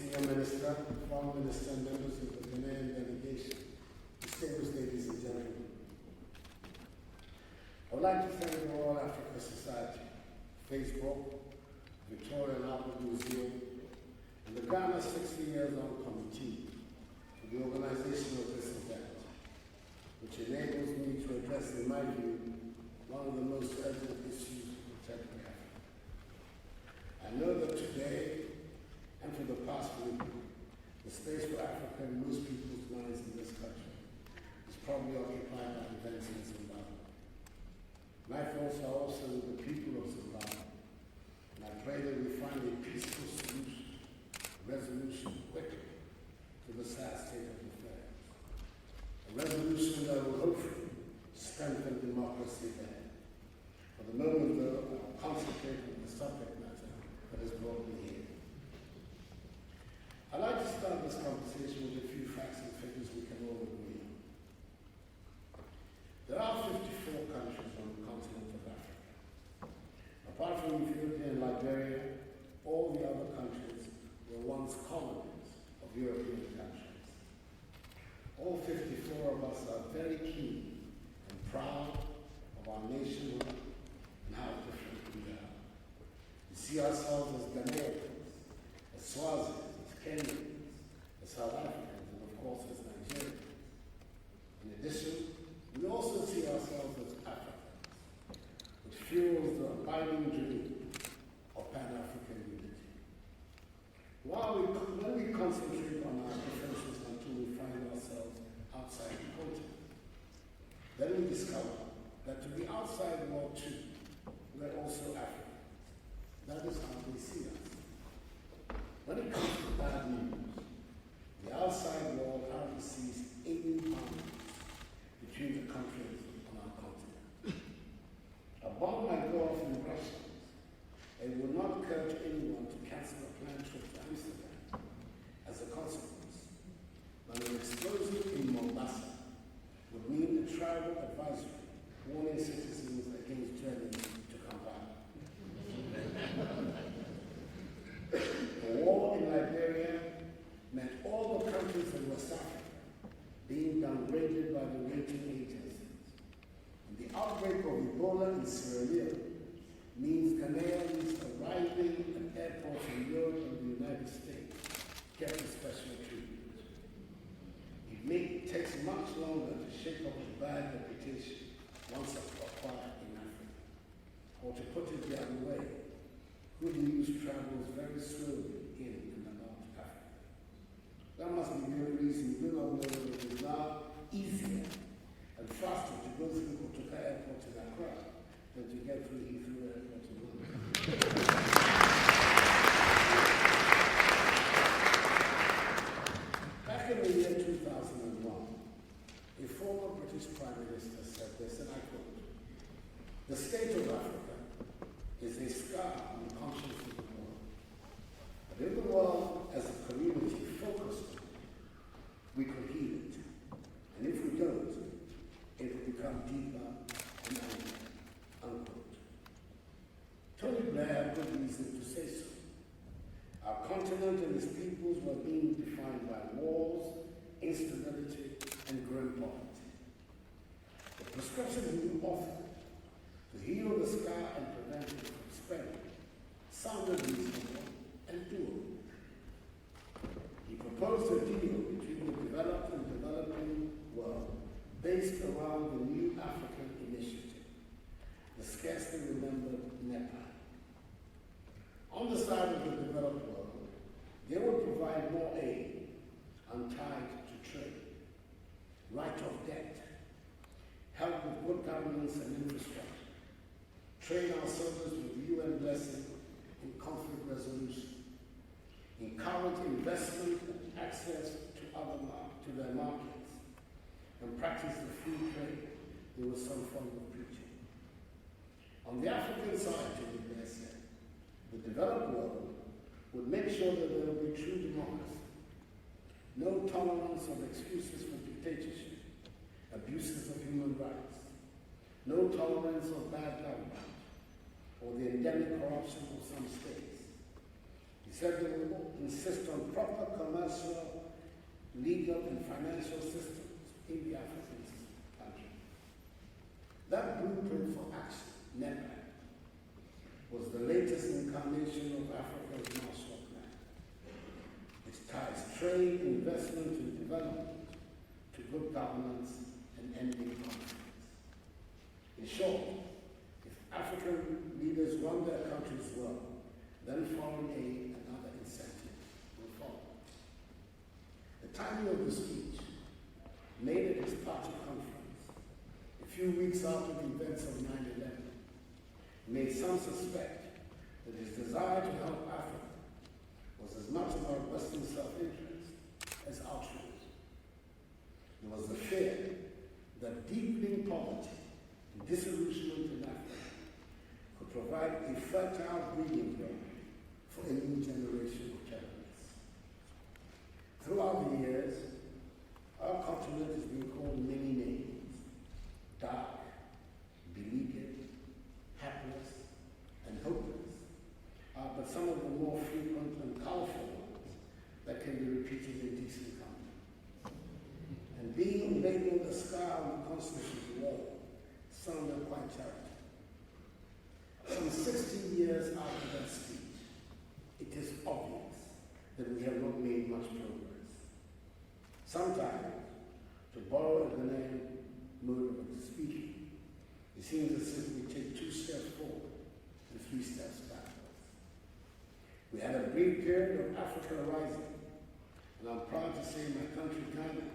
Senior Minister, Foreign Minister, and members of the Ghanaian delegation, distinguished ladies and gentlemen. I would like to thank the Royal Africa Society, Facebook, Victoria and Albert Museum, and the Ghana 60 Years On Committee for the organization of this event, which enables me to address, in my view, one of the most urgent issues of contemporary Africa. I know that today, and for the past week, the space for Africa in most people's minds in this country is probably occupied by events in Zimbabwe. My thoughts are also with the people of Zimbabwe, and I pray that we find a peaceful solution, resolution quickly to the sad state of affairs. A resolution that will hopefully strengthen democracy there. For the moment, though, I will concentrate on the subject matter that has brought me here. I'd like to start this conversation with a few facts and figures we can all agree on. There are 54 countries on the continent of Africa. Apart from Ethiopia and Liberia, all the other countries were once colonies of European countries. All 54 of us are very keen and proud of our nationhood and how different we are. We see ourselves as Ghanaians, as Swazis, Kenyans, as South Africans, and of course as Nigerians. In addition, we also see ourselves as Africans, which fuels the abiding dream of Pan-African unity. When we concentrate on our differences until we find ourselves outside the continent, then we discover that to be outside the world too, we're also Africans. That is how they see us. When it comes to bad news, the outside world hardly sees any boundaries between the countries on our continent. A bomb might go off in Brussels, and it will not occur to anyone to cancel a planned trip to Amsterdam as a consequence. But an explosion in Mombasa would mean a travel advisory warning citizens against journeys to Kampala. The war in Liberia meant all the countries in West Africa being downgraded by the rating agencies. And the outbreak of Ebola in Sierra Leone means Ghanaians arriving at airports in Europe and the United States get a special treatment. It takes much longer to shake off the bad reputation once acquired in Africa. Or to put it the other way, good news travels very slowly in and out Africa. That must be the only reason you do not know that it is now easier and faster to go through Kotoka Airport in Accra than to get through Heathrow Airport in London. Back in the year 2001, a former British Prime Minister said this, and I quote, "The state of Africa is a scar on the conscience of the world. But if the world as a community focused on it, we could heal it. And if we don't, it will become deeper and angry." Unquote. Tony Blair had good reason to say so. Our continent and its peoples were being defined by wars, instability, and grim poverty. The prescription he offered to heal the scar and prevent it from spreading sounded reasonable and doable. He proposed a deal between the developed and developing world based around the new African initiative, the scarcely remembered NEPA. On the side of the developed world, they would provide more aid untied to trade, write-off debt, help with good governance and infrastructure, train our soldiers with UN blessing in conflict resolution, encourage investment and access to their markets, and practice the free trade there was some form of preaching. On the African side, to be there said, the developed world would make sure that there will be true democracy, no tolerance of excuses for dictatorship, abuses of human rights, no tolerance of bad government, or the endemic corruption of some states. He said they will insist on proper commercial, legal, and financial systems in the African country. That blueprint for action, NEPAC, was the latest incarnation of Africa's Marshall Plan. It ties trade, investment, and development to good governance and ending conflicts. In short, if African leaders run their countries well, then foreign aid and other incentives will follow. The timing of the speech, made at his party conference, a few weeks after the events of 9/11, made some suspect that his desire to help Africa was as much about Western self-interest as altruism. There was the fear that deepening poverty and disillusionment in Africa could provide a fertile breeding ground for a new generation of terrorists. Throughout the years, our continent has been called many names: dark, beleaguered, hapless, and hopeless, but some of the more frequent and colorful ones that can be repeated in decent company. And being labeled a scar on the constitutional wall sounded quite charitable. Some 60 years after that speech, it is obvious that we have not made much progress. Sometimes, to borrow a Ghanaian mode of speaking, it seems as if we take 2 steps forward and 3 steps backwards. We had a brief period of Africa rising, and I'm proud to say my country, Ghana,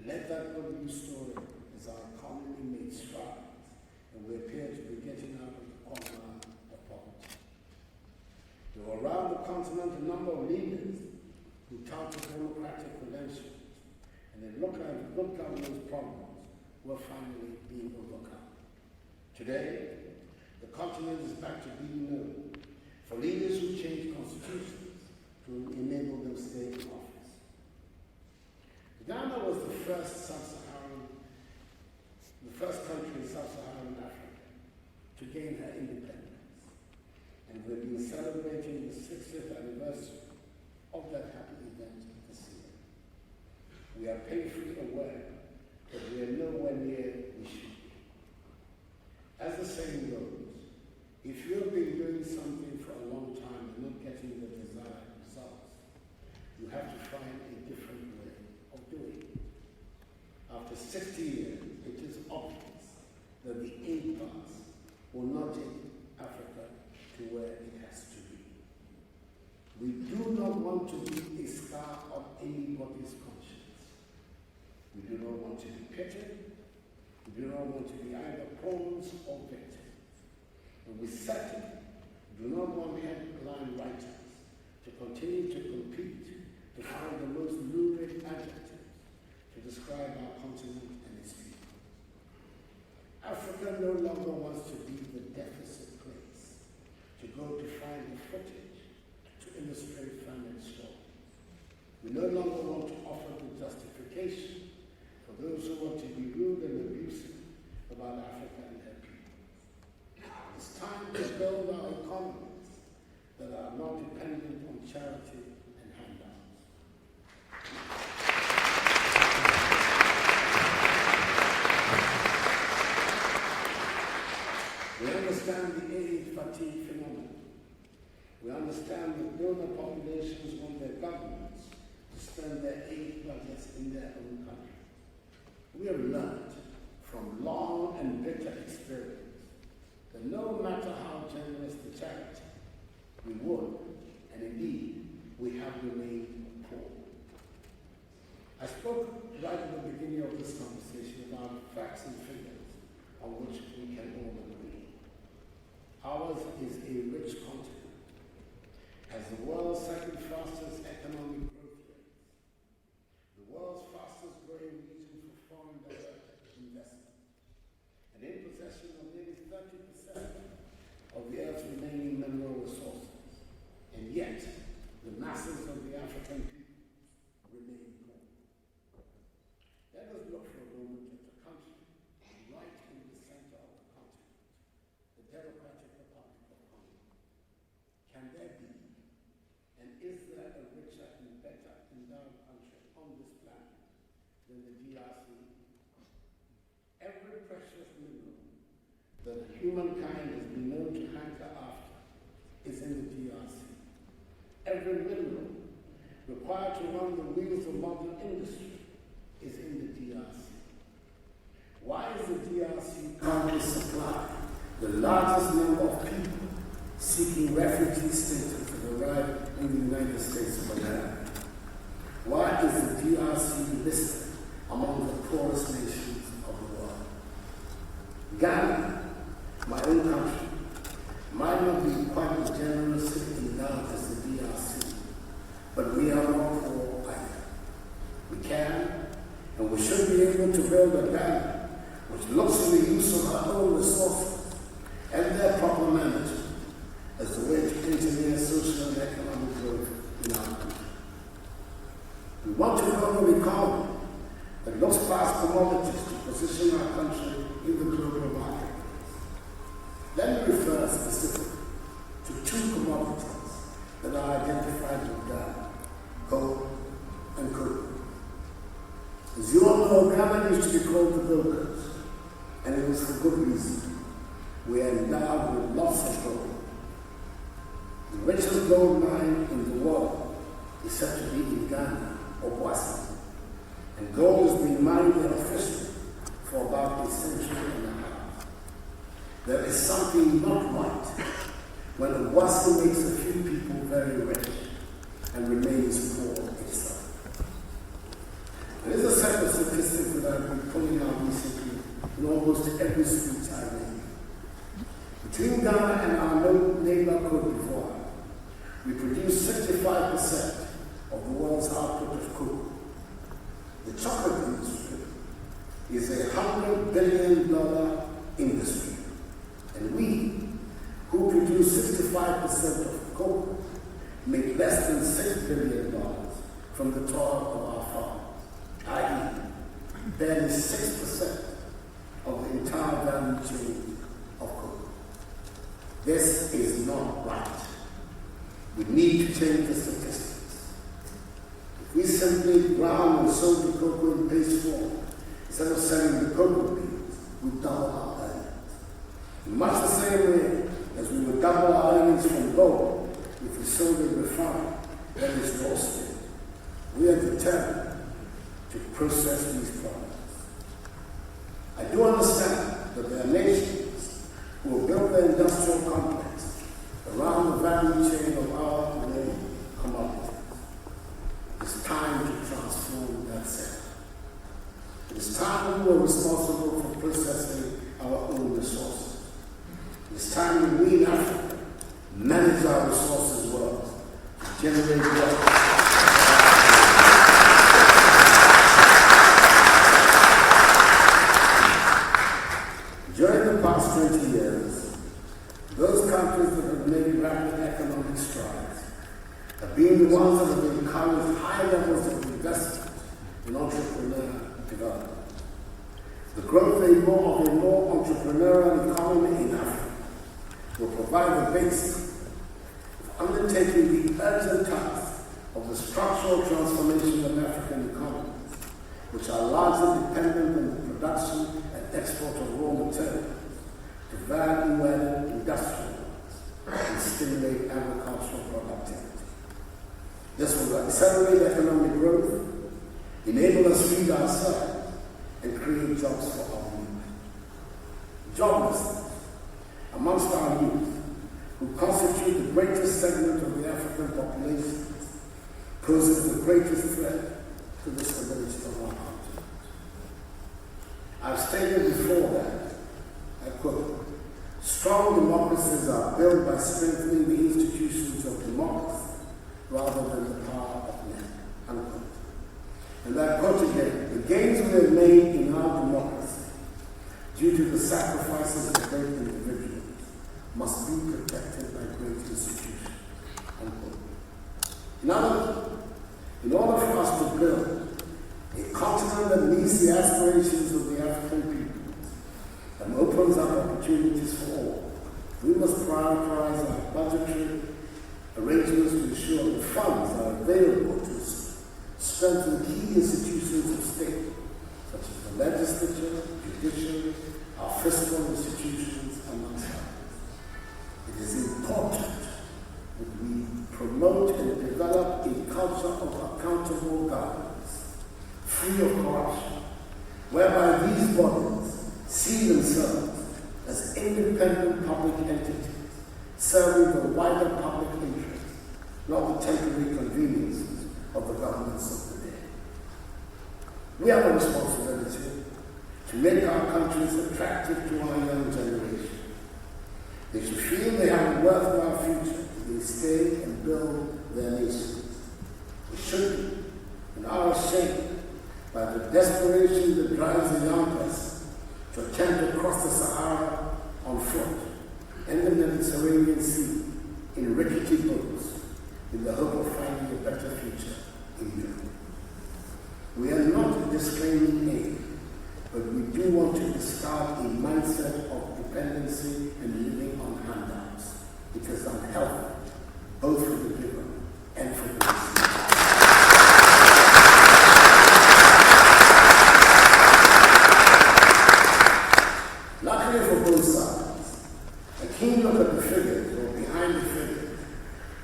led that good news story as our economy made strides, and we appear to be getting out of the quagmire of poverty. There were around the continent a number of leaders who touted democratic credentials, and it looked like the good governance problems were finally being overcome. Today, the continent is back to being known for leaders who change constitutions to enable them to stay in office. Ghana was the first country in sub-Saharan Africa to gain her independence, and we've been celebrating the 60th anniversary of that happy event this year. We are painfully aware that we are nowhere near we should be. As the saying goes, if you've been doing something for a long time and not getting the desired results, you have to find a different way of doing it. After 60 years, it is obvious that the aid path will not take Africa to where it has to be. We do not want to be a scar on anybody's conscience. We do not want to be pitied. We do not want to be either pawns or victims. And we certainly do not want headline writers to continue to compete to find the most lurid adjectives to describe our continent and its people. Africa no longer wants to be the deficit place, to go to find the footage to illustrate family stories. We no longer want to offer the justification for those who want to be rude and abusive about Africa and her people. It's time to build our economies that are not dependent on charity and handouts. We understand the aid fatigue phenomenon. We understand that donor populations want their governments to spend their aid budgets in their own country. We have learned from long and bitter experience that no matter how generous the charity, we would, and indeed, we have remained poor. I spoke right at the beginning of this conversation about facts and figures on which we can all agree. Ours is a rich continent, has the world's second fastest economic growth rate, the world's fastest growing region for foreign direct investment, and in possession of nearly 30% of the Earth's remaining mineral resources. And yet, the masses of the African people remain poor. Let us look for a moment at the country right in the center of the continent, the Democratic Republic of Congo. Can there be than the DRC. Every precious mineral that humankind has been known to hanker after is in the DRC. Every mineral required to run the wheels of modern industry is in the DRC. Why is the DRC currently supplying the largest number of people seeking refugee status to arrive in the United States of America? Why is the DRC listed among the poorest nations of the world? Ghana, my own country, might not be quite as generous endowed as the DRC, but we are not poor either. We can and we should be able to build a Ghana which looks to the use of our own resources and their proper management as the way to engineer social and economic growth in our country. We want to build an economy that looks past commodities to position our country in the global marketplace. Let me refer specifically to two commodities that are identified with Ghana: coal and cocoa. As you all know, Ghana used to be called the Brokers, and it was for good reason. We are endowed with lots of gold. The richest gold mine in the world is said to be in Ghana, Obuasi, and gold has been mined there officially for about a century and a half. There is something not right when Obuasi makes a few people very rich and remains poor itself. There is a set of statistics that I've been pulling out recently in almost every speech I make. Between Ghana and our neighbor Cote d'Ivoire, we produce 65% of the world's output of cocoa. The chocolate industry is a $100 billion industry, and we, who produce 65% of cocoa, make less than $6 billion from the toil of our farmers, i.e., barely 6% of the entire value chain of cocoa. This is not right. We need to change the statistics. If we simply ground and sold the cocoa in paste form, instead of selling the cocoa beans, we double our earnings. In much the same way as we would double our earnings from gold if we sold it refined, that is roasted. We are determined to process these products. I do understand that there are nations who will build their industrial complex around the value chain of our main commodities. It's time to transform that sector. It is time we were responsible for processing our own resources. It's time we in Africa manage our resources well to generate wealth. During the past 20 years, those countries that have made rapid economic strides have been the ones that have encouraged high levels of investment in entrepreneurial development. The growth of a more entrepreneurial economy in Africa will provide the basis of undertaking the urgent task of the structural transformation of African economies, which are largely dependent on the production and export of raw materials to value-added industrial and stimulate agricultural productivity. This will accelerate economic growth, enable us to feed ourselves, and create jobs for our youth. Joblessness amongst our youth, who constitute the greatest segment of the African population, poses the greatest threat to the stability of our continent. I've stated before that, I quote, "Strong democracies are built by strengthening the institutions of democracy rather than the power of men," unquote. And I quote again, "The gains we have made in our democracy due to the sacrifices of great individuals must be protected by great institutions," unquote. In other words, in order for us to build a continent that meets the aspirations of the African people and opens up opportunities for all, we must prioritize our budgetary arrangements to ensure that funds are available to strengthen key institutions of state judiciary, our fiscal institutions, amongst others. It is important that we promote and develop a culture of accountable governance, free of corruption, whereby these bodies see themselves as independent public entities serving the wider public interest, not the temporary conveniences of the governments of the day. We have a responsibility to make our countries attractive to our young generation. They should feel they have a worthwhile future if they stay and build their nations. They should be, and are ashamed by the desperation that drives the young person to attempt to cross the Sahara on foot in the Mediterranean Sea in rickety boats in the hope of finding a better future in Europe. We are not disclaiming aid, but we do want to discard a mindset of dependency and living on handouts. It is unhealthy, both for the giver and for the receiver. Luckily for both sides, a keen look at the figures, or behind the figures,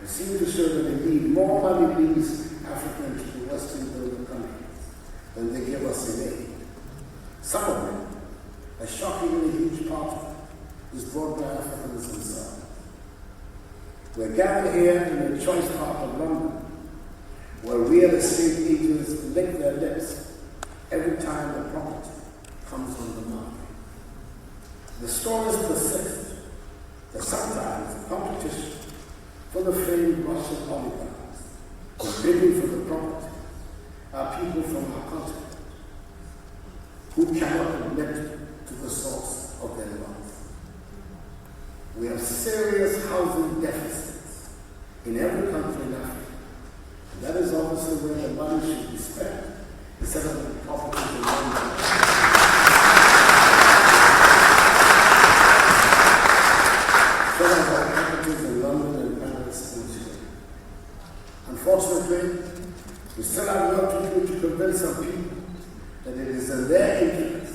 will seem to show that indeed more money leaves Africa into the Western donor countries than they give us in aid. Some of them, a shockingly huge part of it, is brought by Africans themselves. We're gathered here in a choice part of London, where real estate agents lick their lips every time the property comes on the market. The stories persist that sometimes the competition for the famed Russian oligarchs who bidding for the property are people from our continent who cannot admit to the source of their wealth. We have serious housing deficits in every country in Africa, and that is obviously where the money should be spent instead of the properties in London. Unfortunately, we still have work to do to convince some people that it is in their interest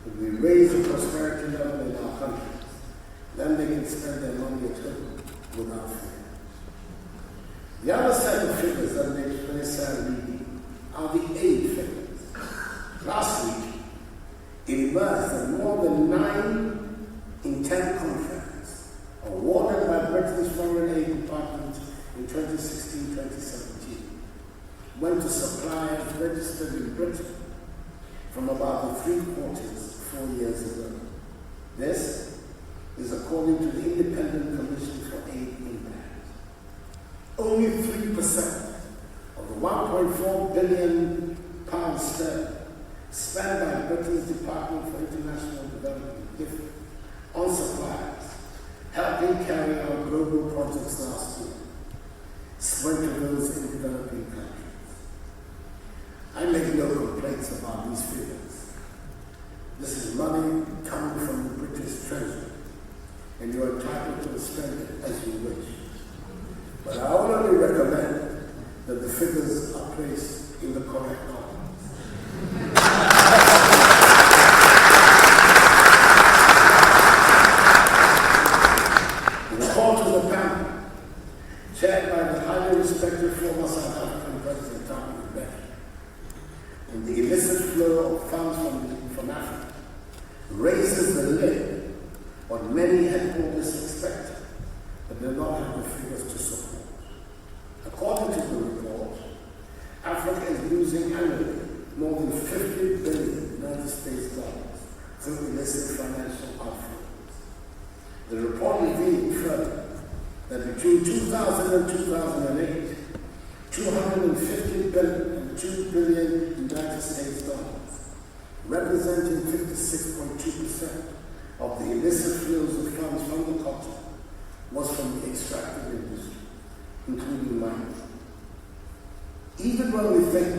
that we raise the prosperity level in our countries. Then they can spend their money at home without fear. The other set of figures that makes very sad reading are the aid figures. Last week, it emerged that more than 9 in 10 contracts awarded by Britain's Foreign Aid Department in 2016-2017 went to suppliers registered in Britain from about the 3/4 4 years ago. This is according to the Independent Commission for Aid Impact. Only 3% of the £1.4 billion sterling spent by Britain's Department for International Development (DFID) on suppliers helping carry out global projects last year went to those in developing countries. I make no complaints about these figures. This is money coming from the British Treasury, and you're entitled to spend it as you wish. But I only recommend that the figures are placed in the correct order. The report of the panel, chaired by the highly respected former South African President Thabo Mbeki, and the illicit flow of funds from Africa raises the lid on many headquarters expected, but do not have the figures to support. According to the report, Africa is losing annually more than $50 billion US through illicit financial outflows. The report revealed further that between 2000 and 2008, $250 billion and $2 billion US, representing 56.2% of the illicit flows of funds from the continent, was from the extractive industry, including mining. Even when we think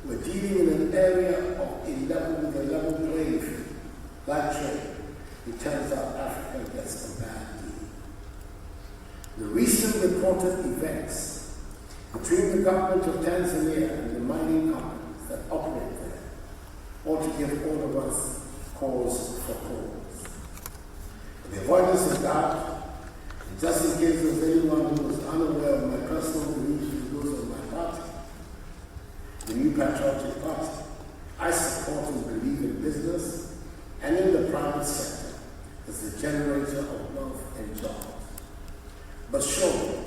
we're dealing in an area of with a level playing field, like trade, it turns out Africa gets a bad deal. The recent reported events between the government of Tanzania and the mining companies that operate there ought to give all of us cause for cause. For the avoidance of doubt, and just in case there's anyone who is unaware of my personal beliefs and those of my party, the New Patriotic Party, I support and believe in business and in the private sector as the generator of wealth and jobs. But surely,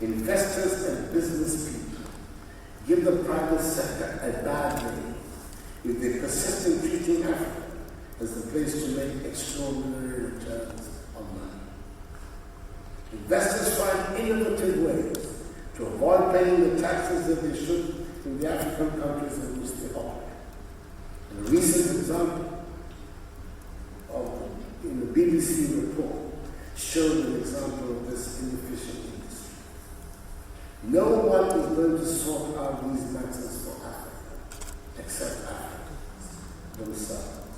investors and business people give the private sector a bad name if they persist in treating Africa as the place to make extraordinary returns on money. Investors find innovative ways to avoid paying the taxes that they should in the African countries in which they operate. And a recent example in the BBC report showed an example of this inefficient industry. No one is going to sort out these matters for Africa, except Africans themselves.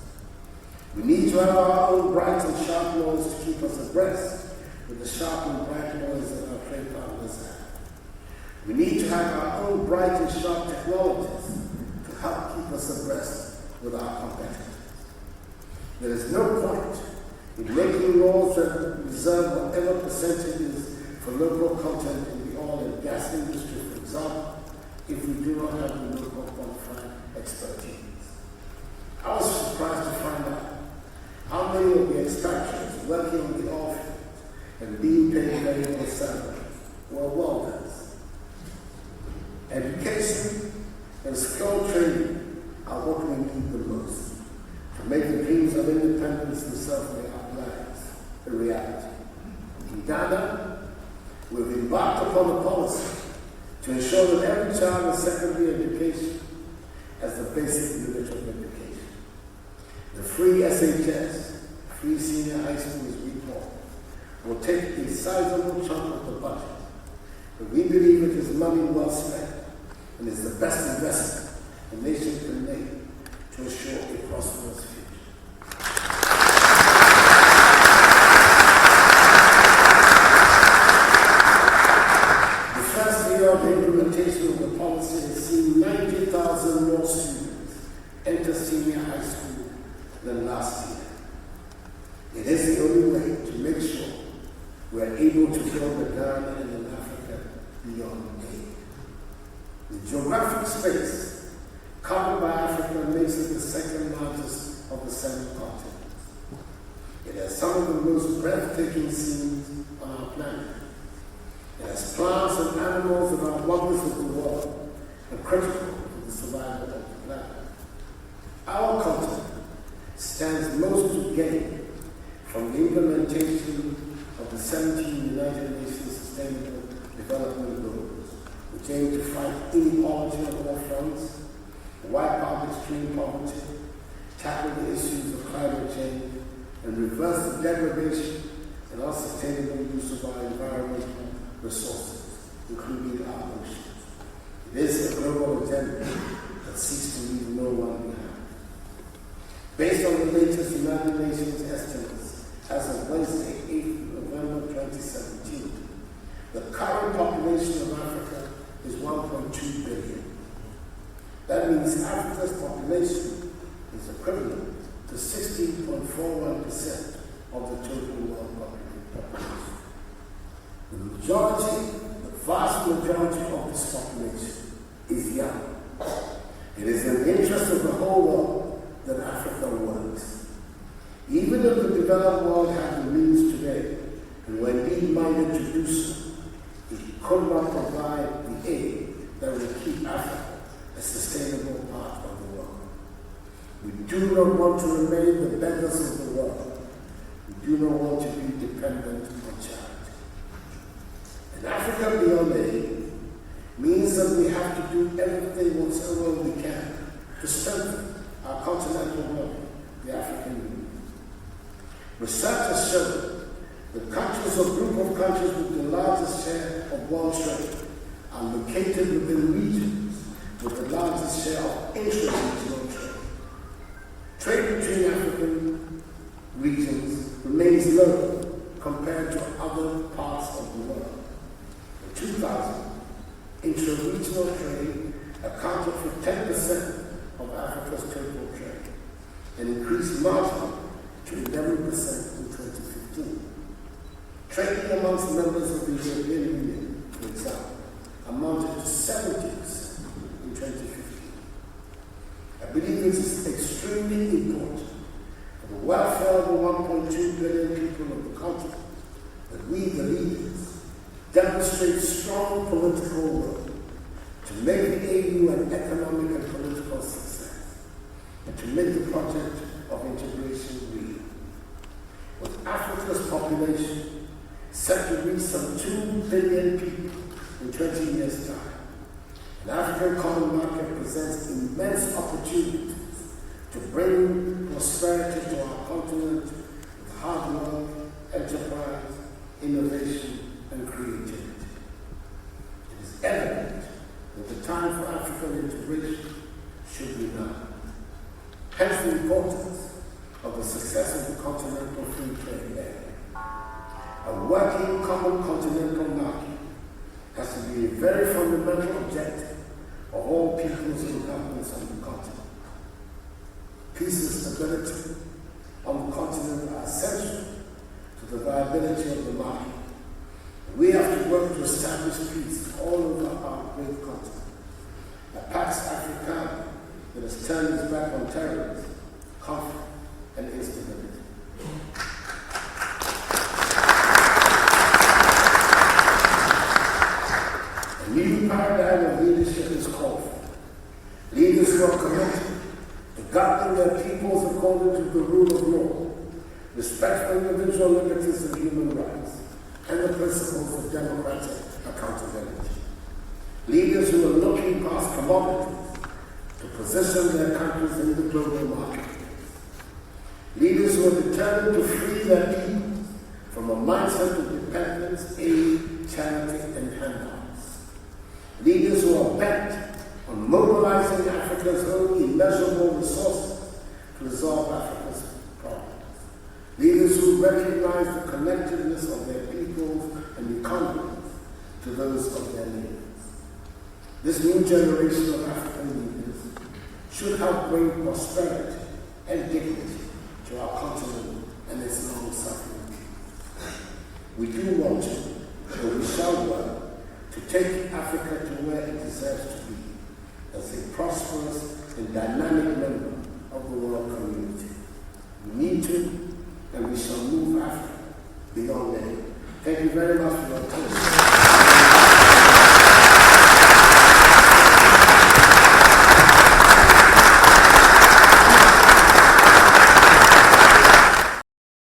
We need to have our own bright and sharp laws to keep us abreast with the sharp and bright laws that our trade partners have. We need to have our own bright and sharp technologies to help keep us abreast with our competitors. There is no point in making laws that reserve whatever percentages for local content in the oil and gas industry, for example, if we do not have the local qualified expertise. I was surprised to find out how many of the expatriates working on the oil field and being paid very low salaries were welders. Education and skill training are what we need the most to make the dreams of independence and self-made lives a reality. In Ghana, we've embarked upon a policy to ensure that every child has secondary education as the basic individual education. The free SHS, free senior high school as we call it, will take a sizable chunk of the budget, but we believe it is money well spent and is the best investment a nation can make to ensure a prosperous future. The first year of the implementation of the policy has seen 90,000 more students enter senior high school than last year. It is the only way to make sure we are able to build a Ghana and an Africa beyond aid. The geographic space covered by Africa makes it the second largest of the 7 continents. It has some of the most breathtaking scenes on our planet. It has plants and animals that are wonders of the world and critical to the survival of the planet. Our continent stands most to gain from the implementation of the 17 United Nations Sustainable Development Goals, which aim to fight inequality on all fronts, wipe out extreme poverty, tackle the issues of climate change, and reverse the degradation and unsustainable use of our environmental resources, including our oceans. It is a global agenda that seeks to leave no one behind. Based on the latest United Nations estimates, as of Wednesday, 8th November 2017, the current population of Africa is 1.2 billion. That means Africa's population is equivalent to 16.41% of the total world population. The vast majority of this population is young. It is in the interest of the whole world that Africa works. Even if the developed world had the means today, and were indeed minded to do so, it could not provide the aid that will keep Africa a sustainable part of the world. We do not want to remain the beggars of the world. We do not want to be dependent on charity. And Africa beyond aid means that we have to do everything whatsoever we can to strengthen our continental bloc, the African Union. Research has shown that countries or group of countries with the largest share of world trade are located within regions with the largest share of intra-regional trade. Trade between African regions remains low compared to other parts of the world. In 2000, intra-regional trade accounted for 10% of Africa's total trade. and increased marginally to 11% in 2015. Trading amongst members of the European Union, for example, amounted to 70% in 2015. I believe it is extremely important for the welfare of the 1.2 billion people of the continent that we, the leaders, demonstrate strong political will to make the AU an economic and political success, and to make the project of integration real. With Africa's population set to reach some 2 billion people in 20 years' time, the African common market presents immense opportunities to bring prosperity to our continent with hard work, enterprise, innovation, and creativity. It is evident that the time for African integration should be now. Hence the importance of the success of the continental free trade area. A working common continental market has to be a very fundamental objective of all peoples and governments on the continent. Peace and stability on the continent are essential to the viability of the market. We have to work to establish peace all over our great continent. A Pax Africana that has turned its back on terrorism, conflict, and instability. A new paradigm of leadership is called for. Leaders who are committed to governing their peoples according to the rule of law, respect for individual liberties and human rights, and the principles of democratic accountability. Leaders who are looking past commodities to position their countries in the global marketplace. Leaders who are determined to free their people from a mindset of dependence, aid, charity, and handouts. Leaders who are bent on mobilizing Africa's own immeasurable resources to resolve Africa's problems. Leaders who recognize the connectedness of their peoples and economies to those of their neighbors. This new generation of African leaders should help bring prosperity and dignity to our continent and its long-suffering people. We do want to, but we shall work to take Africa to where it deserves to be, as a prosperous and dynamic member of the world community. We need to, and we shall move Africa beyond it. Thank you very much for your attention.